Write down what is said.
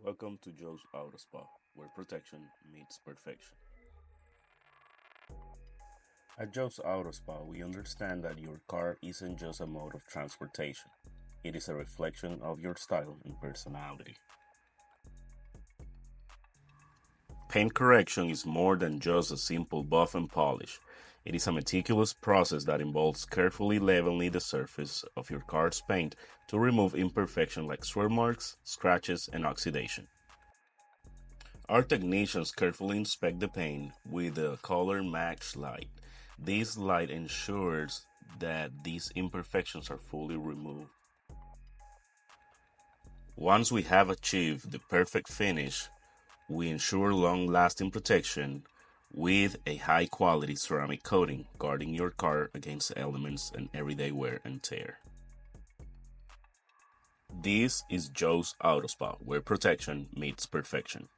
Welcome to Joe's Auto Spa, where protection meets perfection. At Joe's Auto Spa, we understand that your car isn't just a mode of transportation, it is a reflection of your style and personality. Paint correction is more than just a simple buff and polish. It is a meticulous process that involves carefully leveling the surface of your car's paint to remove imperfections like swirl marks, scratches, and oxidation. Our technicians carefully inspect the paint with a color match light. This light ensures that these imperfections are fully removed. Once we have achieved the perfect finish, we ensure long-lasting protection with a high-quality ceramic coating, guarding your car against elements and everyday wear and tear. This is Joe's Auto Spa, where protection meets perfection.